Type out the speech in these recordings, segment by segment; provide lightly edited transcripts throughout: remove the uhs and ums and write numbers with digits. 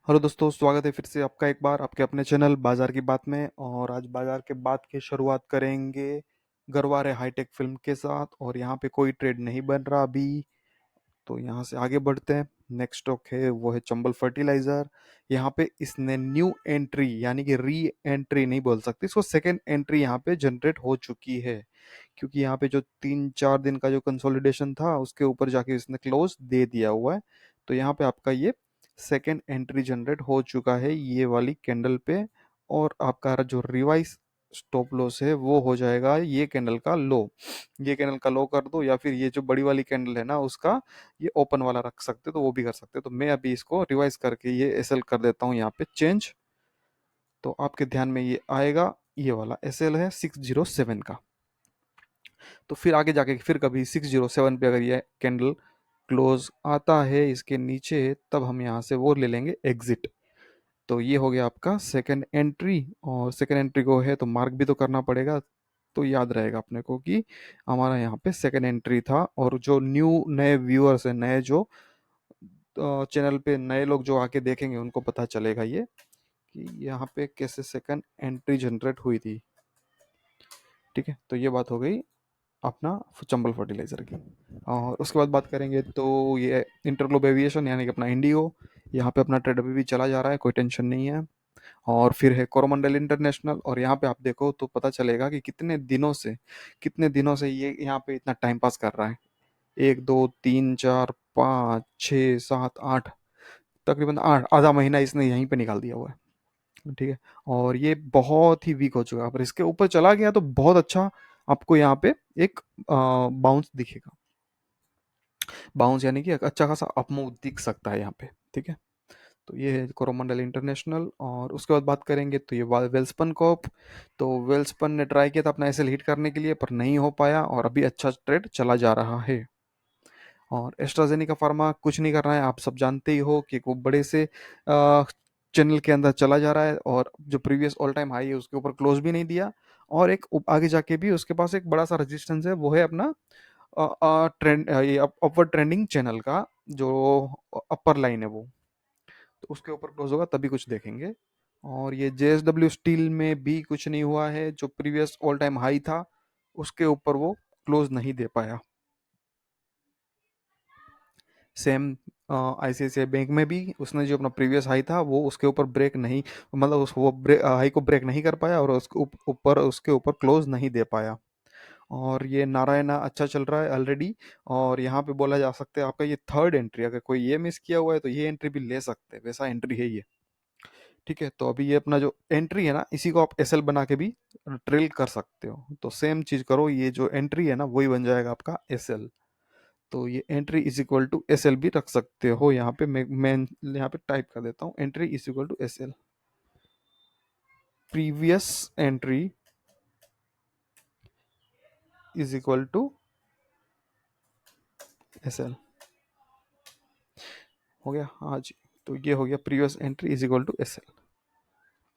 Hello दोस्तों, स्वागत है फिर से आपका एक बार आपके अपने चैनल बाजार की बात में। और आज बाजार के बात की शुरुआत करेंगे गरवारे हाईटेक फिल्म के साथ। और यहाँ पे कोई ट्रेड नहीं बन रहा अभी, तो यहाँ से आगे बढ़ते हैं। नेक्स्ट स्टॉक है वो है चंबल फर्टिलाइजर। यहाँ पे इसने न्यू एंट्री यानी कि री एंट्री नहीं बोल सकते इसको, सेकेंड एंट्री यहाँ पे जनरेट हो चुकी है। क्योंकि यहाँ पे जो 3-4 दिन का जो कंसोलिडेशन था उसके ऊपर जाके इसने क्लोज दे दिया हुआ है। तो यहाँ पे आपका ये सेकेंड एंट्री जनरेट हो चुका है ये वाली कैंडल पे। और आपका जो रिवाइज स्टॉप लॉस है वो हो जाएगा ये कैंडल का लो। ये कैंडल का लो कर दो, या फिर ये जो बड़ी वाली कैंडल है ना उसका ये ओपन वाला रख सकते हो, तो वो भी कर सकते हो। तो मैं अभी इसको रिवाइज करके ये एसएल कर देता हूँ यहाँ पे चेंज। तो आपके ध्यान में ये आएगा, ये वाला एसएल है 607 का। तो फिर आगे जाके फिर कभी 607 पे अगर ये कैंडल क्लोज आता है इसके नीचे, तब हम यहाँ से वो ले लेंगे एग्जिट। तो ये हो गया आपका सेकंड एंट्री। और सेकंड एंट्री को है तो मार्क भी तो करना पड़ेगा, तो याद रहेगा अपने को कि हमारा यहाँ पे सेकंड एंट्री था। और जो न्यू नए व्यूअर्स हैं, नए जो चैनल पे नए लोग जो आके देखेंगे उनको पता चलेगा ये कि यहाँ पे कैसे सेकंड एंट्री जनरेट हुई थी। ठीक है, तो ये बात हो गई अपना चंबल फर्टिलाइजर की। और उसके बाद बात करेंगे तो ये इंटरग्लोब एविएशन यानी कि अपना इंडियो। यहाँ पे अपना ट्रेड अभी भी चला जा रहा है, कोई टेंशन नहीं है। और फिर है कोरोमंडल इंटरनेशनल। और यहाँ पे आप देखो तो पता चलेगा कि कितने दिनों से ये यहाँ पे इतना टाइम पास कर रहा है। 1 2 3 4 5 6 7 8, तकरीबन 8 आधा महीना इसने यहीं पे निकाल दिया हुआ है। ठीक है, और ये बहुत ही वीक हो चुका है। पर इसके ऊपर चला गया तो बहुत अच्छा आपको यहाँ पे एक बाउंस दिखेगा। बाउंस यानी कि एक अच्छा खासा अपमूव दिख सकता है यहाँ पे। ठीक है, तो ये है कोरोमंडल इंटरनेशनल। और उसके बाद बात करेंगे तो ये वेल्सपन कॉप। तो वेल्सपन ने ट्राई किया था अपना ऐसे हिट करने के लिए, पर नहीं हो पाया और अभी अच्छा ट्रेड चला जा रहा है। और एस्ट्राजेनिका फार्मा कुछ नहीं कर रहा है, आप सब जानते ही हो कि वो बड़े से चैनल के अंदर चला जा रहा है। और जो प्रीवियस ऑल टाइम हाई है उसके ऊपर क्लोज भी नहीं दिया। और एक आगे जाके भी उसके पास एक बड़ा सा रेजिस्टेंस है, वो है अपना ट्रेंड, ये अपवर्ड ट्रेंडिंग चैनल का जो अपर लाइन है वो। तो उसके ऊपर क्लोज होगा तभी कुछ देखेंगे। और ये जेएसडब्ल्यू स्टील में भी कुछ नहीं हुआ है, जो प्रीवियस ऑल टाइम हाई था उसके ऊपर वो क्लोज नहीं दे पाया। सेम आईसीआईसीआई बैंक में भी उसने जो अपना प्रीवियस हाई था वो उसके ऊपर ब्रेक नहीं, मतलब उस वो हाई को ब्रेक नहीं कर पाया और उसके ऊपर उसके ऊपर क्लोज नहीं दे पाया। और ये नारायणा अच्छा चल रहा है ऑलरेडी। और यहाँ पे बोला जा सकता है आपका ये थर्ड एंट्री, अगर कोई ये मिस किया हुआ है तो ये एंट्री भी ले सकते हैं, वैसा एंट्री है ये। ठीक है, तो अभी ये अपना जो एंट्री है ना इसी को आप एसएल बना के भी ट्रेल कर सकते हो। तो सेम चीज करो, ये जो एंट्री है ना वही बन जाएगा आपका एसएल। तो ये entry is equal to S L भी रख सकते हो। यहाँ पे मैं यहाँ पे टाइप कर देता हूँ entry is equal to S L. Previous entry is equal to S L. हो गया आज। तो ये हो गया previous entry is equal to S L.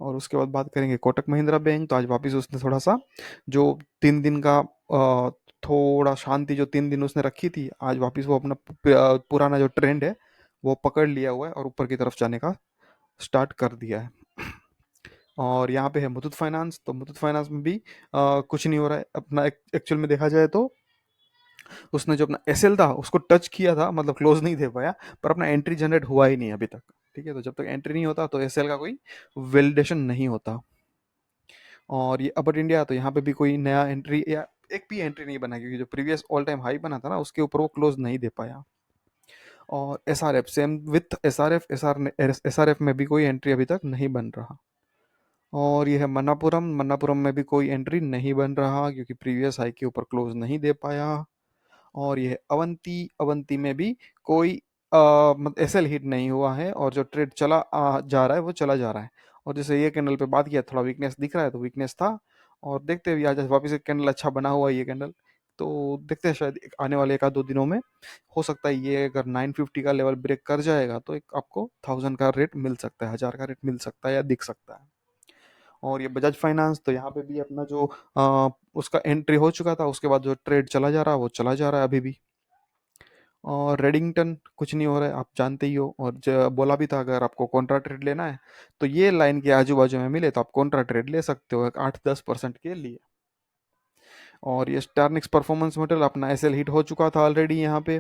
और उसके बाद बात करेंगे कोटक महिंद्रा बैंक। तो आज वापिस उसने थोड़ा सा जो 3 दिन का थोड़ा शांति जो 3 दिन उसने रखी थी, आज वापिस वो अपना पुराना जो ट्रेंड है वो पकड़ लिया हुआ है और ऊपर की तरफ जाने का स्टार्ट कर दिया है। और यहाँ पे है मुथूट फाइनेंस। तो मुथूट फाइनेंस में भी कुछ नहीं हो रहा है अपना। एक्चुअल में देखा जाए तो उसने जो अपना एसएल था उसको टच किया था, मतलब क्लोज नहीं दे पाया, पर अपना एंट्री जनरेट हुआ ही नहीं अभी तक। ठीक है, तो जब तक एंट्री नहीं होता तो एसएल का कोई वैलिडेशन नहीं होता। और ये अपर इंडिया, तो यहाँ पे भी कोई नया एंट्री या एक भी एंट्री नहीं बना, क्योंकि जो प्रीवियस ऑल टाइम हाई बना था ना उसके ऊपर वो क्लोज नहीं दे पाया। और एसआरएफ सेम विथ एसआरएफ में भी कोई एंट्री अभी तक नहीं बन रहा। और ये है मन्नापुरम। मन्नापुरम में भी कोई एंट्री नहीं बन रहा क्योंकि प्रीवियस हाई के ऊपर क्लोज नहीं दे पाया। और ये है अवंती। अवंती में भी कोई मतलब एसएल हिट नहीं हुआ है और जो ट्रेड चला जा रहा है वो चला जा रहा है। और जैसे ये कैंडल पे बात किया थोड़ा वीकनेस दिख रहा है, तो वीकनेस था। और देखते हैं आज वापस एक कैंडल अच्छा बना हुआ है ये कैंडल। तो देखते हैं शायद आने वाले 1-2 दिनों में हो सकता है ये अगर 950 का लेवल ब्रेक कर जाएगा तो एक आपको 1000 का रेट मिल सकता है, 1000 का रेट मिल सकता है या दिख सकता है। और ये बजाज फाइनेंस, तो यहाँ पे भी अपना जो उसका एंट्री हो चुका था उसके बाद जो ट्रेड चला जा रहा है वो चला जा रहा है अभी भी। और रेडिंगटन कुछ नहीं हो रहा है, आप जानते ही हो। और बोला भी था अगर आपको कॉन्ट्रा ट्रेड लेना है तो ये लाइन के आजू बाजू में मिले तो आप कॉन्ट्रा ट्रेड ले सकते हो 8-10% के लिए। और ये स्टारनिक्स परफॉर्मेंस मॉडल अपना एसएल हिट हो चुका था ऑलरेडी यहाँ पे।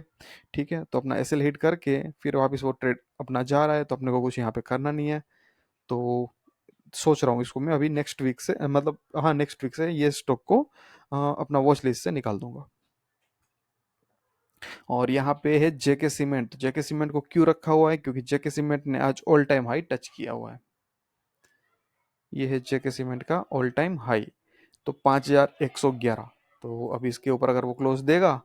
ठीक है, तो अपना एसएल हिट करके फिर वापस वो ट्रेड अपना जा रहा है, तो अपने को कुछ यहाँ पे करना नहीं है। तो सोच रहा हूँ इसको मैं अभी नेक्स्ट वीक से, मतलब हाँ नेक्स्ट वीक से ये स्टॉक को अपना वॉच लिस्ट से निकाल दूंगा। और यहाँ पे है जेके सीमेंट। जेके सीमेंट को क्यों रखा हुआ है, क्योंकि जेके सीमेंट ने आज ऑल टाइम हाई टच किया हुआ है। ये है जेके सीमेंट का ऑल टाइम हाई, तो 5111। तो अभी इसके ऊपर अगर वो क्लोज देगा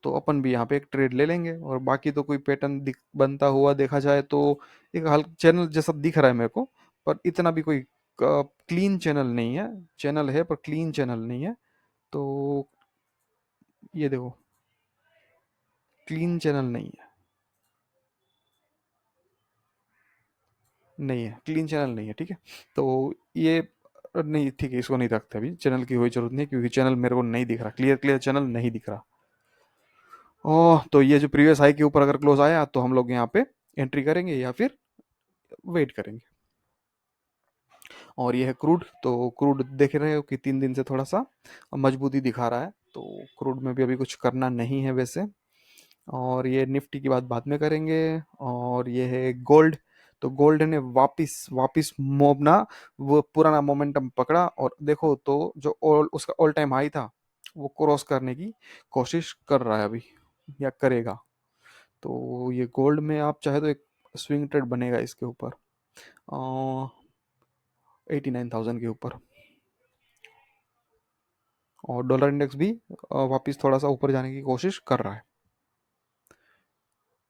तो अपन भी यहाँ पे एक ट्रेड ले लेंगे। और बाकी तो कोई पैटर्न बनता हुआ देखा जाए तो एक हल्का चैनल जैसा दिख रहा है मेरे को, पर इतना भी कोई क्लीन चैनल नहीं है। चैनल है पर क्लीन चैनल नहीं है। तो ये देखो, क्लीन चैनल नहीं है, नहीं है क्लीन चैनल नहीं है। ठीक है, तो ये नहीं, ठीक है, इसको नहीं रखते अभी, चैनल की कोई जरूरत नहीं, क्योंकि चैनल मेरे को नहीं दिख रहा, क्लियर क्लियर चैनल नहीं दिख रहा। ओह, तो ये जो प्रीवियस हाई के ऊपर अगर क्लोज आया तो हम लोग यहाँ पे एंट्री करेंगे या फिर वेट करेंगे। और ये है क्रूड। तो क्रूड देख रहे हो कि 3 दिन से थोड़ा सा मजबूती दिखा रहा है, तो क्रूड में भी अभी कुछ करना नहीं है वैसे। और ये निफ्टी की बात बाद में करेंगे। और ये है गोल्ड। तो गोल्ड ने वापिस वापिस अपना वो पुराना मोमेंटम पकड़ा, और देखो तो जो उसका ऑल टाइम हाई था वो क्रॉस करने की कोशिश कर रहा है अभी, या करेगा। तो ये गोल्ड में आप चाहे तो एक स्विंग ट्रेड बनेगा इसके ऊपर 89,000 के ऊपर। और डॉलर इंडेक्स भी वापस थोड़ा सा ऊपर जाने की कोशिश कर रहा है।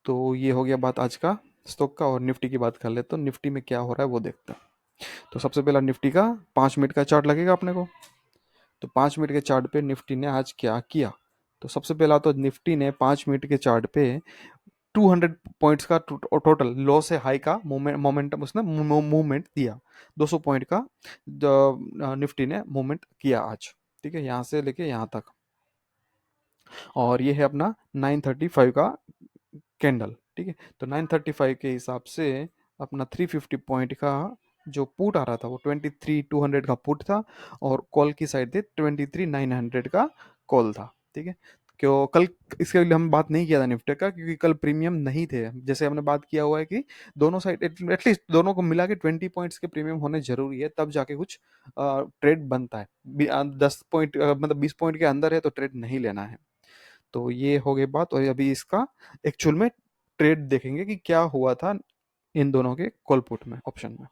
तो ये हो गया बात आज का स्टॉक का। और निफ्टी की बात कर ले, तो निफ्टी में क्या हो रहा है वो देखते हैं। तो सबसे पहला निफ्टी का 5 मिनट का चार्ट लगेगा अपने को। तो 5 मिनट के चार्ट पे निफ्टी ने आज क्या किया। तो सबसे पहला तो निफ्टी ने 5 मिनट के चार्ट पे 200 पॉइंट्स का टोटल लो से हाई का मोमेंटम उसने मूवमेंट दिया। 200 पॉइंट का निफ्टी ने मूवमेंट किया आज। ठीक है, यहाँ से लेके यहाँ तक। और ये है अपना 935 का कैंडल। ठीक है, तो 935 के हिसाब से अपना 350 पॉइंट का जो पुट आ रहा था वो 23,200 का पुट था। और कॉल की साइड थे 23,900 का कॉल था। ठीक है, क्यों कल इसके लिए हम बात नहीं किया था निफ्टी का, क्योंकि कल प्रीमियम नहीं थे। जैसे हमने बात किया हुआ है कि दोनों साइड एटलीस्ट दोनों को मिला के 20 पॉइंट्स के प्रीमियम होने जरूरी है, तब जाके कुछ ट्रेड बनता है। 10 पॉइंट मतलब 20 पॉइंट के अंदर है तो ट्रेड नहीं लेना है। तो ये हो गई बात। और अभी इसका एक्चुअल में ट्रेड देखेंगे कि क्या हुआ था इन दोनों के कॉल पुट में, ऑप्शन में।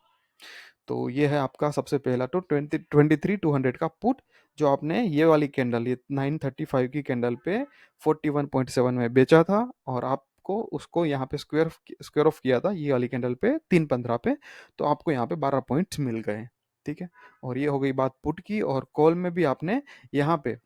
तो ये है आपका सबसे पहला तो 23,200 का पुट, जो आपने ये वाली कैंडल, ये 935 की कैंडल पे 41.7 में बेचा था। और आपको उसको यहाँ पे स्क्वायर स्क्वायर ऑफ किया था ये वाली कैंडल पे 315 पे। तो आपको यहाँ पे 12 पॉइंट्स मिल गए। ठीक है, और ये हो गई बात पुट की। और कॉल में भी आपने यहाँ पे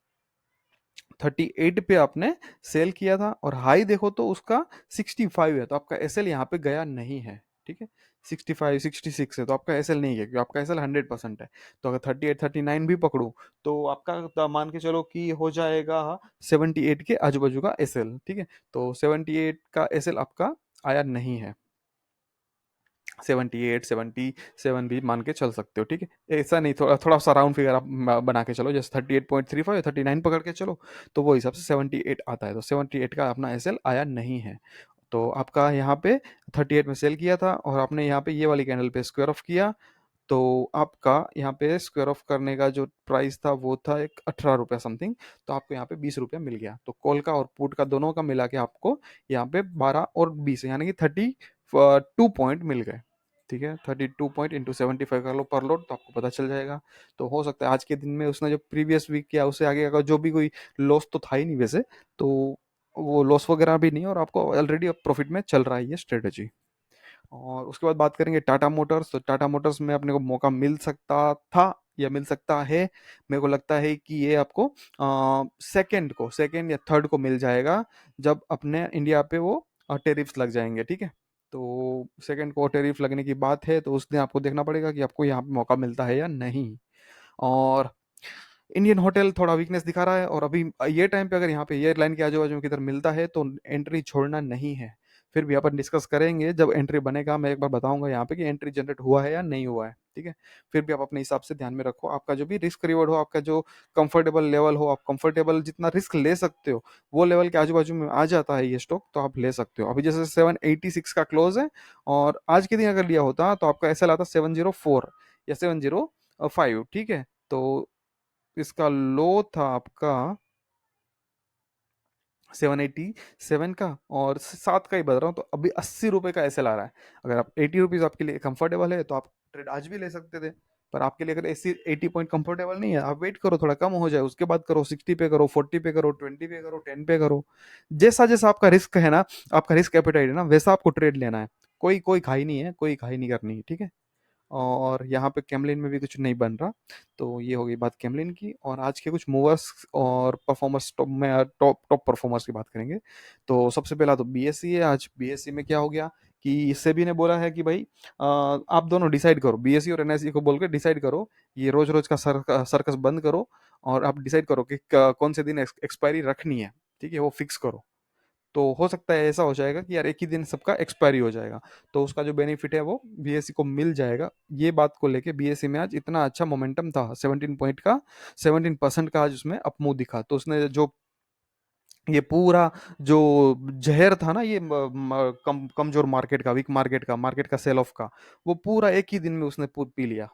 38 पे आपने सेल किया था, और हाई देखो तो उसका 65 है, तो आपका एसएल यहाँ पे गया नहीं है। ठीक है, 65 66 है तो आपका एसएल नहीं है, क्योंकि आपका एसएल 100% है। तो अगर 38 39 भी पकड़ूं तो आपका तो मान के चलो कि हो जाएगा 78 के आजू बाजू का एसएल। ठीक है, तो 78 का एसएल आपका आया नहीं है। 78 77 भी मान के चल सकते हो। ठीक है, ऐसा नहीं, थोड़ा थोड़ा सा राउंड फिगर आप बना के चलो, जैसे 38.35 या 39 पकड़ के चलो, तो वो हिसाब से 78 आता है। तो 78 का अपना एसएल आया नहीं है। तो आपका यहाँ पे 38 में सेल किया था, और आपने यहाँ पे ये वाली कैंडल पे स्क्वायर ऑफ किया। तो आपका यहाँ पे स्क्वायर ऑफ करने का जो प्राइस था वो था एक 18 रुपया समथिंग। तो आपको यहाँ पे 20 रुपया मिल गया। तो कॉल का और पुट का दोनों का मिला के आपको यहाँ पे 12 और 20 यानी कि 32 पॉइंट मिल गए। ठीक है, 32 पॉइंट इंटू 75 कर लो पर लोड, तो आपको पता चल जाएगा। तो हो सकता है आज के दिन में उसने जो प्रीवियस वीक किया उससे आगे का जो भी कोई लॉस तो था ही नहीं वैसे, तो वो लॉस वगैरह भी नहीं, और आपको ऑलरेडी प्रॉफिट में चल रहा है ये स्ट्रेटेजी। और उसके बाद बात करेंगे टाटा मोटर्स। तो टाटा मोटर्स में अपने को मौका मिल सकता था या मिल सकता है। मेरे को लगता है कि ये आपको सेकंड या थर्ड को मिल जाएगा, जब अपने इंडिया पे वो टेरिफ्स लग जाएंगे। ठीक है, तो सेकंड को टेरिफ लगने की बात है, तो उस दिन आपको देखना पड़ेगा कि आपको यहाँ पे मौका मिलता है या नहीं। और इंडियन होटल थोड़ा वीकनेस दिखा रहा है, और अभी ये टाइम पे अगर यहाँ पे ये लाइन के आजू बाजू में किधर मिलता है तो एंट्री छोड़ना नहीं है। फिर भी अपन डिस्कस करेंगे जब एंट्री बनेगा, मैं एक बार बताऊंगा यहाँ पे कि एंट्री जनरेट हुआ है या नहीं हुआ है, ठीक है। फिर भी आप अपने हिसाब से ध्यान में रखो, आपका जो भी रिस्क रिवॉर्ड हो, आपका जो कंफर्टेबल लेवल हो, आप कंफर्टेबल जितना रिस्क ले सकते हो वो लेवल के आजू बाजू में आ जाता है ये स्टॉक, तो आप ले सकते हो। अभी जैसे 786 का क्लोज है, और आज के दिन अगर लिया होता तो आपका ऐसा आता 704 या 705, ठीक है। तो इसका लो था आपका 787 का, और 7 का ही बता रहा हूँ, तो अभी 80 रुपए का ऐसे ला रहा है। अगर आप 80 रुपीज आपके लिए कंफर्टेबल है तो आप ट्रेड आज भी ले सकते थे, पर आपके लिए अगर 80 पॉइंट कंफर्टेबल नहीं है, आप वेट करो, थोड़ा कम हो जाए उसके बाद करो, 60 पे करो, 40 पे करो, 20 पे करो, 10 पे करो। जैसा जैसा आपका रिस्क है ना, आपका रिस्क एपेटाइट है ना, वैसा आपको ट्रेड लेना है। कोई कोई खाई नहीं है, कोई खाई नहीं करनी है, ठीक है। और यहाँ पे कैमलिन में भी कुछ नहीं बन रहा। तो ये हो गई बात कैमलिन की, और आज के कुछ मूवर्स और परफॉर्मर्स, टॉप में टॉप टॉप परफॉर्मर्स की बात करेंगे। तो सबसे पहला तो बीएससी है। आज बीएससी में क्या हो गया कि सेबी ने बोला है कि भाई आप दोनों डिसाइड करो, बीएससी और एनएसई को बोल के डिसाइड करो, ये रोज रोज का सर्कस बंद करो, और आप डिसाइड करो कि कौन से दिन एक्सपायरी रखनी है, ठीक है, वो फिक्स करो। तो हो सकता है ऐसा हो जाएगा कि यार एक ही दिन सबका एक्सपायरी हो जाएगा, तो उसका जो बेनिफिट है वो बीएससी को मिल जाएगा। ये बात को लेके बीएससी में आज इतना अच्छा मोमेंटम था, 17 पॉइंट का, 17% का आज उसमें अपमूव दिखा। तो उसने जो ये पूरा जो जहर था ना, ये कमजोर मार्केट का, वीक मार्केट का सेल ऑफ का, वो पूरा एक ही दिन में उसने पी लिया,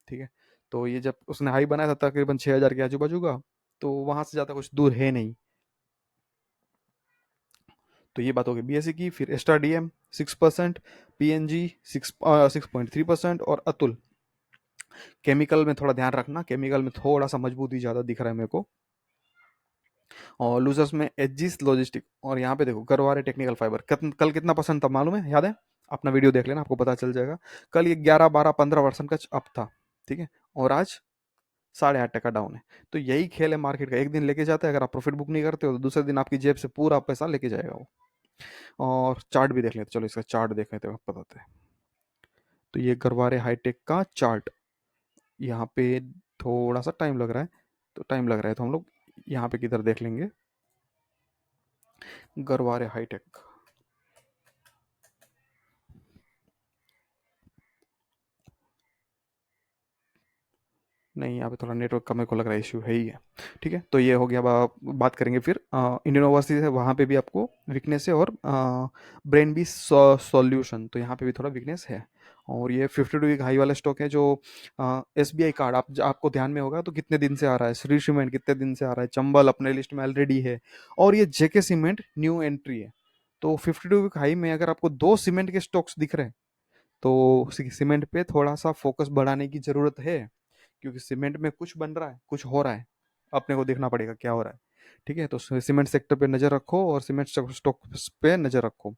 ठीक है। तो ये जब उसने हाई बनाया था तकरीबन 6,000 के आजू बाजू का, तो वहां से ज्यादा कुछ दूर है नहीं। तो ये बात हो गई बीएससी की। फिर एस्ट्रा डीएम 6%, पीएनजी 6.3%, और अतुल। केमिकल में थोड़ा ध्यान रखना, केमिकल में थोड़ा सा मजबूती ज़्यादा दिख रहा है मेरे को। और लूजर्स में एजिस लॉजिस्टिक, और यहाँ पे देखो गरवारे टेक्निकल फाइबर, कल कितना परसेंट था मालूम है, याद है? अपना वीडियो देख लेना, आपको पता चल जाएगा। कल ये 11, 12, 15% का अप था, ठीक है, और आज 8.5% डाउन है। तो यही खेल है मार्केट का, एक दिन लेके जाता है, अगर आप प्रॉफिट बुक नहीं करते हो तो दूसरे दिन आपकी जेब से पूरा पैसा लेके जाएगा वो। और चार्ट भी देख लेते, चलो इसका चार्ट देख लेते हैं, बताते हैं। तो ये गरवारे हाईटेक का चार्ट, यहाँ पे थोड़ा सा टाइम लग रहा है, तो टाइम लग रहा है तो हम लोग यहाँ पे किधर देख लेंगे, गरवारे हाईटेक। नहीं, यहाँ पे थोड़ा नेटवर्क का मेरे को लग रहा है इशू है ही है, ठीक है। तो ये हो गया। बात करेंगे फिर इंडियन ओवरसीज है, वहाँ पे भी आपको वीकनेस है, और ब्रेन बी सॉल्यूशन, तो यहाँ पे भी थोड़ा वीकनेस है। और ये 52 वीक हाई वाला स्टॉक है, जो एसबीआई कार्ड, आपको ध्यान में होगा तो कितने दिन से आ रहा है, श्री सीमेंट कितने दिन से आ रहा है, चंबल अपने लिस्ट में ऑलरेडी है, और ये जेके सीमेंट न्यू एंट्री है। तो 52 वीक हाई में अगर आपको दो सीमेंट के स्टॉक्स दिख रहे हैं, तो सीमेंट पे थोड़ा सा फोकस बढ़ाने की जरूरत है, क्योंकि सीमेंट में कुछ बन रहा है, कुछ हो रहा है, अपने को देखना पड़ेगा क्या हो रहा है, ठीक है। तो सीमेंट सेक्टर पे नज़र रखो, और सीमेंट स्टॉक्स पे नज़र रखो।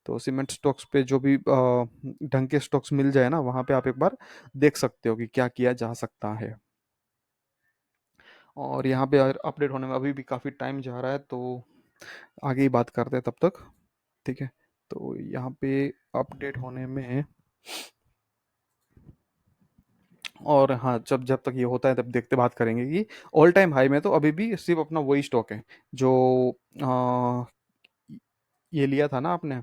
तो सीमेंट स्टॉक्स पे जो भी ढंग के स्टॉक्स मिल जाए ना, वहाँ पे आप एक बार देख सकते हो कि क्या किया जा सकता है। और यहाँ पे अपडेट होने में अभी भी काफ़ी टाइम जा रहा है, तो आगे ही बात करते हैं तब तक, ठीक है। तो यहाँ पे अपडेट होने में, और हाँ, जब जब तक ये होता है तब देखते बात करेंगे कि ऑल टाइम हाई में तो अभी भी सिर्फ अपना वही स्टॉक है जो आ, ये लिया था ना आपने,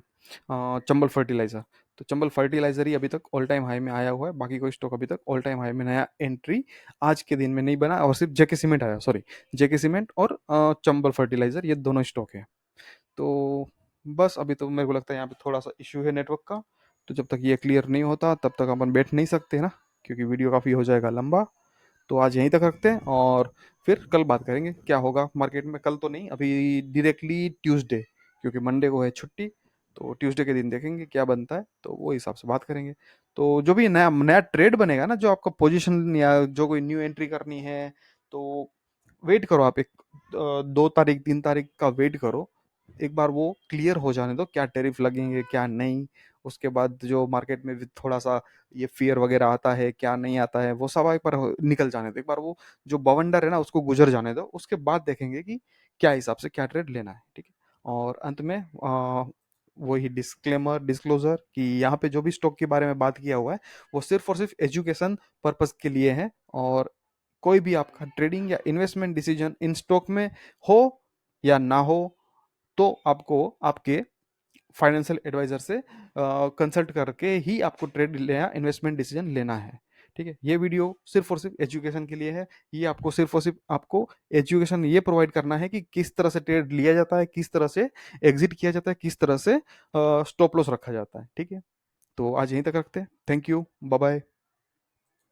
चंबल फर्टिलाइजर। तो चंबल फर्टिलाइजर ही अभी तक ऑल टाइम हाई में आया हुआ है, बाकी कोई स्टॉक अभी तक ऑल टाइम हाई में नया एंट्री आज के दिन में नहीं बना, और सिर्फ जेके सीमेंट आया, सॉरी, जेके सीमेंट और चंबल फर्टिलाइजर, ये दोनों स्टॉक है। तो बस अभी तो मेरे को लगता है यहाँ पे थोड़ा सा इश्यू है नेटवर्क का, तो जब तक ये क्लियर नहीं होता तब तक अपन बैठ नहीं सकते ना, क्योंकि वीडियो काफ़ी हो जाएगा लंबा। तो आज यहीं तक रखते हैं, और फिर कल बात करेंगे क्या होगा मार्केट में। कल तो नहीं, अभी डायरेक्टली ट्यूसडे, क्योंकि मंडे को है छुट्टी, तो ट्यूसडे के दिन देखेंगे क्या बनता है, तो वो हिसाब से बात करेंगे। तो जो भी नया नया ट्रेड बनेगा ना, जो आपका पोजीशन या जो कोई न्यू एंट्री करनी है, तो वेट करो आप, एक 2 तारीख 3 तारीख का वेट करो, एक बार वो क्लियर हो जाने दो, क्या टैरिफ लगेंगे क्या नहीं। उसके बाद जो मार्केट में भी थोड़ा सा ये फियर वगैरह आता है क्या नहीं आता है, वो सब एक बार निकल जाने दो, एक बार वो जो बवंडर है ना उसको गुजर जाने दो, उसके बाद देखेंगे कि क्या हिसाब से क्या ट्रेड लेना है, ठीक है। और अंत में वही डिस्क्लेमर डिस्क्लोजर कि यहाँ पे जो भी स्टॉक के बारे में बात किया हुआ है वो सिर्फ और सिर्फ एजुकेशन पर्पस के लिए है, और कोई भी आपका ट्रेडिंग या इन्वेस्टमेंट डिसीजन इन स्टॉक में हो या ना हो, तो आपको आपके फाइनेंशियल एडवाइजर से कंसल्ट करके ही आपको ट्रेड या इन्वेस्टमेंट डिसीजन लेना है। ठीक है, ये वीडियो सिर्फ और सिर्फ एजुकेशन के लिए है। ये आपको सिर्फ और सिर्फ आपको एजुकेशन ये प्रोवाइड करना है कि किस तरह से ट्रेड लिया जाता है, किस तरह से एग्जिट किया जाता है, किस तरह से स्टॉप लॉस रखा जाता है। ठीक है, तो आज यहीं तक रखते हैं। Thank you, bye bye.